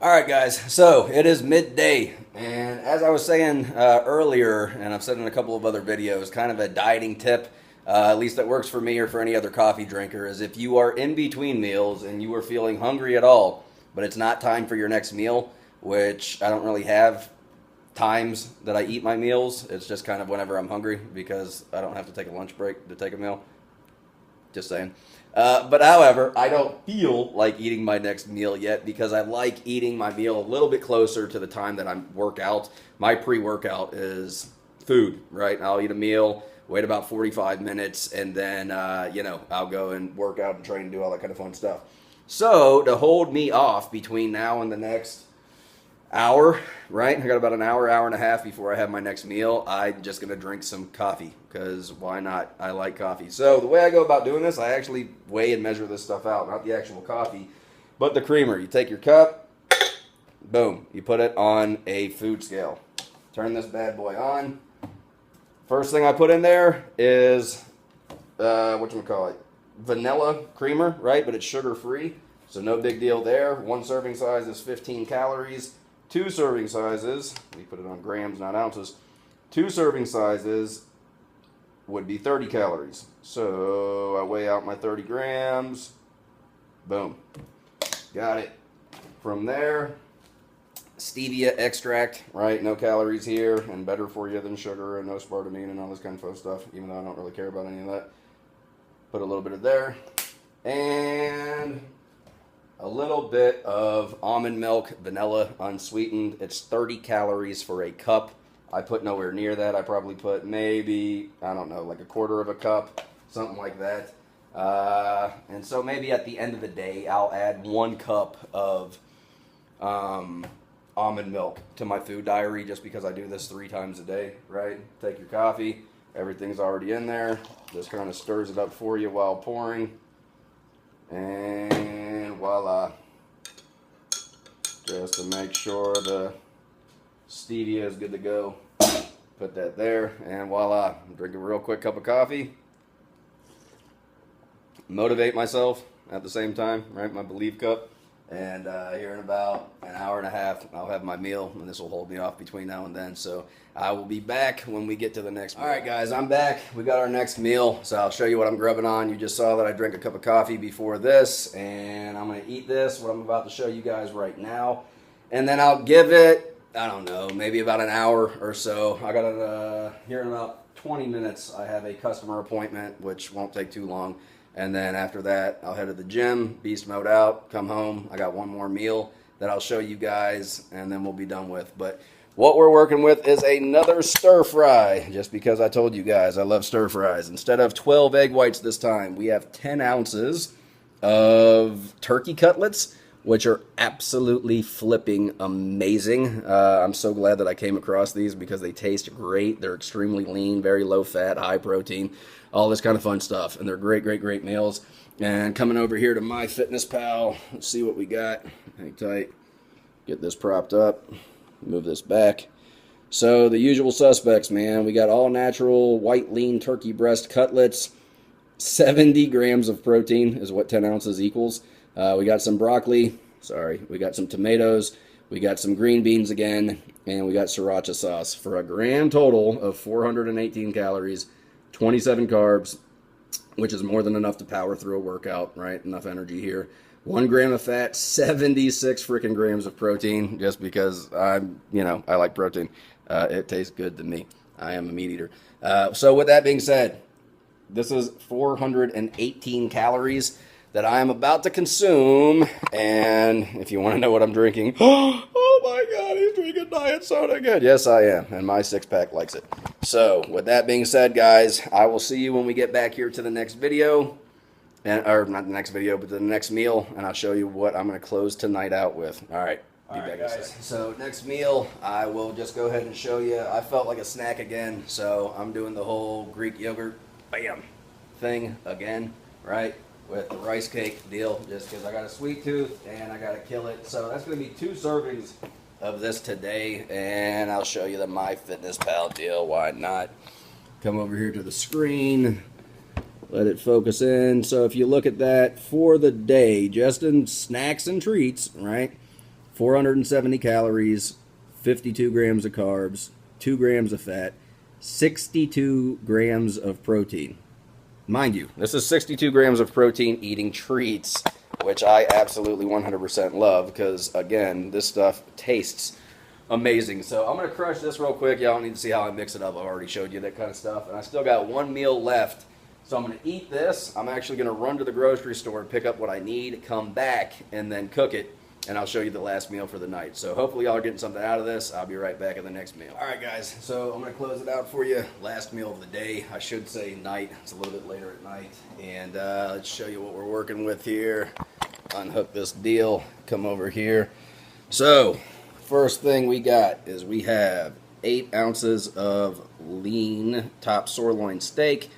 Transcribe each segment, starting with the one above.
Alright guys, so it is midday, and as I was saying earlier, and I've said in a couple of other videos, kind of a dieting tip, at least that works for me or for any other coffee drinker, is if you are in between meals and you are feeling hungry at all, but it's not time for your next meal, which I don't really have times that I eat my meals, it's just kind of whenever I'm hungry because I don't have to take a lunch break to take a meal. Just saying. But however, I don't feel like eating my next meal yet because I like eating my meal a little bit closer to the time that I work out. My pre-workout is food, right? I'll eat a meal, wait about 45 minutes, and then, I'll go and work out and train and do all that kind of fun stuff. So to hold me off between now and the next hour, right? I got about an hour, hour and a half before I have my next meal. I'm just going to drink some coffee because why not? I like coffee. So the way I go about doing this, I actually weigh and measure this stuff out, not the actual coffee, but the creamer. You take your cup, boom, you put it on a food scale. Turn this bad boy on. First thing I put in there is, vanilla creamer, right? But it's sugar-free, so no big deal there. One serving size is 15 calories. Two serving sizes, we put it on grams, not ounces. Two serving sizes would be 30 calories. So I weigh out my 30 grams. Boom. Got it. From there, stevia extract, right? No calories here and better for you than sugar and no aspartame and all this kind of fun stuff, even though I don't really care about any of that. Put a little bit of there. And a little bit of almond milk, vanilla, unsweetened. It's 30 calories for a cup. I put nowhere near that. I probably put maybe, I don't know, like a quarter of a cup, something like that. And so maybe at the end of the day, I'll add 1 cup of almond milk to my food diary just because I do this 3 times a day, right? Take your coffee. Everything's already in there. Just kind of stirs it up for you while pouring. And voila. Just to make sure the stevia is good to go. Put that there, and voila. Drink a real quick cup of coffee. Motivate myself at the same time, right? My Believe cup. And here in about an hour and a half, I'll have my meal, and this will hold me off between now and then. So I will be back when we get to the next meal. All right, guys, I'm back. We got our next meal, so I'll show you what I'm grubbing on. You just saw that I drank a cup of coffee before this, and I'm going to eat this, what I'm about to show you guys right now. And then I'll give it, I don't know, maybe about an hour or so. I got it here in about 20 minutes. I have a customer appointment, which won't take too long. And then after that, I'll head to the gym, beast mode out, come home. I got one more meal that I'll show you guys, and then we'll be done with. But what we're working with is another stir fry, just because I told you guys I love stir fries. Instead of 12 egg whites this time, we have 10 ounces of turkey cutlets, which are absolutely flipping amazing. I'm so glad that I came across these because they taste great. They're extremely lean, very low fat, high protein, all this kind of fun stuff. And they're great, great, great meals. And coming over here to MyFitnessPal, let's see what we got. Hang tight. Get this propped up. Move this back. So the usual suspects, man. We got all natural white lean turkey breast cutlets. 70 grams of protein is what 10 ounces equals. We got some broccoli, we got some tomatoes, we got some green beans again, and we got sriracha sauce for a grand total of 418 calories, 27 carbs, which is more than enough to power through a workout, right? Enough energy here. 1 gram of fat, 76 freaking grams of protein, just because I like protein. It tastes good to me. I am a meat eater. So with that being said, this is 418 calories that I am about to consume, and if you want to know what I'm drinking, oh my god, he's drinking diet soda again. Yes, I am, and my six-pack likes it. So, with that being said, guys, I will see you when we get back here to the next video, or not the next video, but the next meal, and I'll show you what I'm going to close tonight out with. All right, be back, guys. So, next meal, I will just go ahead and show you. I felt like a snack again, so I'm doing the whole Greek yogurt, bam, thing again, right? With the rice cake deal, just because I got a sweet tooth and I got to kill it. So that's going to be 2 servings of this today, and I'll show you the MyFitnessPal deal. Why not? Come over here to the screen, let it focus in. So if you look at that for the day, just in snacks and treats, right? 470 calories, 52 grams of carbs, 2 grams of fat, 62 grams of protein. Mind you, this is 62 grams of protein eating treats, which I absolutely 100% love because, again, this stuff tastes amazing. So I'm going to crush this real quick. Y'all don't need to see how I mix it up. I've already showed you that kind of stuff. And I still got one meal left. So I'm going to eat this. I'm actually going to run to the grocery store, pick up what I need, come back, and then cook it. And I'll show you the last meal for the night. So hopefully y'all are getting something out of this. I'll be right back at the next meal. All right, guys. So I'm going to close it out for you. Last meal of the day. I should say night. It's a little bit later at night. And let's show you what we're working with here. Unhook this deal. Come over here. So first thing we got is we have 8 ounces of lean top sirloin steak.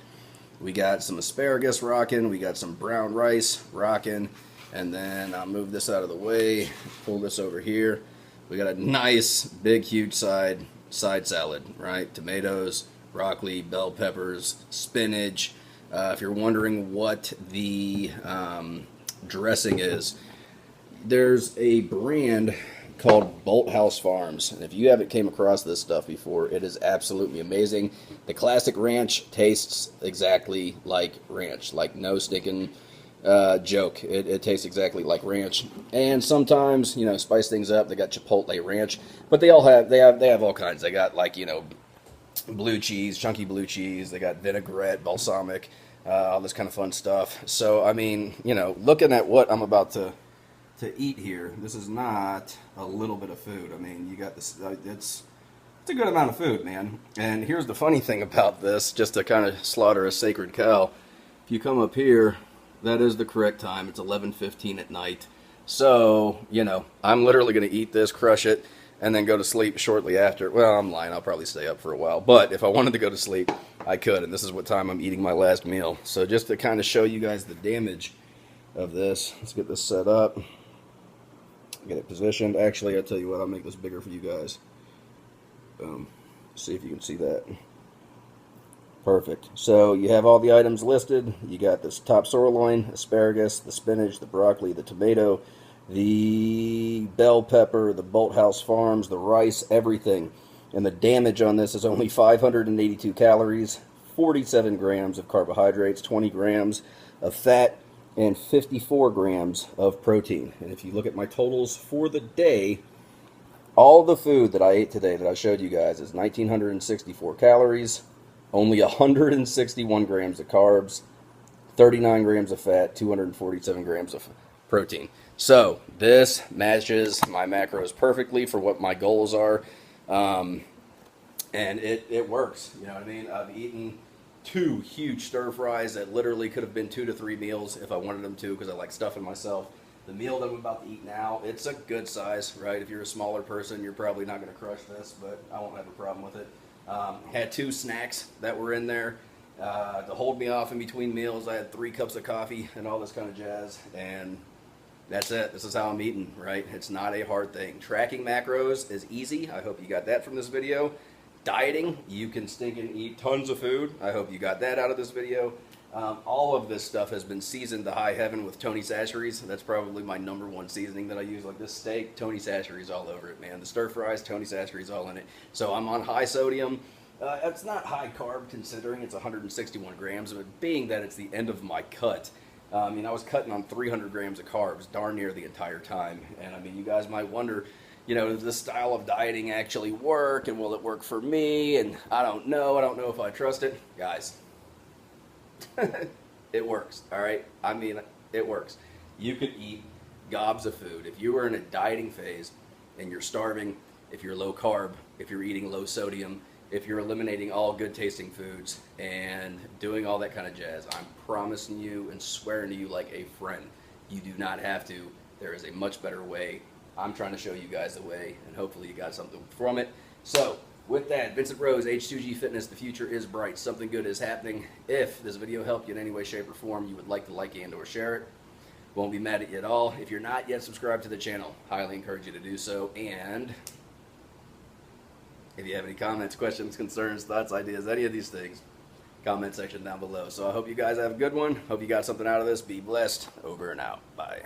We got some asparagus rocking. We got some brown rice rocking. And then I'll move this out of the way, pull this over here. We got a nice, big, huge side salad, right? Tomatoes, broccoli, bell peppers, spinach. If you're wondering what the dressing is, there's a brand called Bolthouse Farms. And if you haven't came across this stuff before, it is absolutely amazing. The classic ranch tastes exactly like ranch, like no stinking joke. It tastes exactly like ranch, and sometimes, you know, spice things up. They got Chipotle ranch, but they have all kinds. They got, like, you know, blue cheese, chunky blue cheese. They got vinaigrette, balsamic, all this kind of fun stuff. So I mean, you know, looking at what I'm about to eat here, this is not a little bit of food. I mean, you got this. It's a good amount of food, man. And here's the funny thing about this, just to kind of slaughter a sacred cow. If you come up here, that is the correct time. It's 11:15 at night. So, you know, I'm literally going to eat this, crush it, and then go to sleep shortly after. Well, I'm lying. I'll probably stay up for a while. But if I wanted to go to sleep, I could. And this is what time I'm eating my last meal. So just to kind of show you guys the damage of this, let's get this set up. Get it positioned. Actually, I'll tell you what, I'll make this bigger for you guys. Boom. See if you can see that. Perfect. So you have all the items listed. You got this top sirloin, asparagus, the spinach, the broccoli, the tomato, the bell pepper, the Bolthouse Farms, the rice, everything. And the damage on this is only 582 calories, 47 grams of carbohydrates, 20 grams of fat, and 54 grams of protein. And if you look at my totals for the day, all the food that I ate today that I showed you guys is 1,964 calories, only 161 grams of carbs, 39 grams of fat, 247 grams of protein. So this matches my macros perfectly for what my goals are. And it works. You know what I mean? I've eaten 2 huge stir fries that literally could have been 2 to 3 meals if I wanted them to, because I like stuffing myself. The meal that I'm about to eat now, it's a good size, right? If you're a smaller person, you're probably not going to crush this, but I won't have a problem with it. Had 2 snacks that were in there to hold me off in between meals. I had 3 cups of coffee and all this kind of jazz, and that's it. This is how I'm eating, right? It's not a hard thing. Tracking macros is easy. I hope you got that from this video. Dieting, you can stink and eat tons of food. I hope you got that out of this video. All of this stuff has been seasoned to high heaven with Tony Chachere's. That's probably my #1 seasoning that I use. Like this steak, Tony Chachere's all over it, man. The stir fries, Tony Chachere's all in it. So I'm on high sodium. It's not high carb considering it's 161 grams, but being that it's the end of my cut, I mean, I was cutting on 300 grams of carbs darn near the entire time. And I mean, you guys might wonder, you know, does this style of dieting actually work, and will it work for me? And I don't know. I don't know if I trust it. Guys, it works, all right? I mean, it works. You could eat gobs of food. If you were in a dieting phase and you're starving, if you're low carb, if you're eating low sodium, if you're eliminating all good tasting foods and doing all that kind of jazz, I'm promising you and swearing to you like a friend, you do not have to. There is a much better way. I'm trying to show you guys the way, and hopefully you got something from it. So with that, Vincent Rose, H2G Fitness, the future is bright. Something good is happening. If this video helped you in any way, shape, or form, you would like to like and or share it. Won't be mad at you at all. If you're not yet subscribed to the channel, highly encourage you to do so. And if you have any comments, questions, concerns, thoughts, ideas, any of these things, comment section down below. So I hope you guys have a good one. Hope you got something out of this. Be blessed. Over and out. Bye.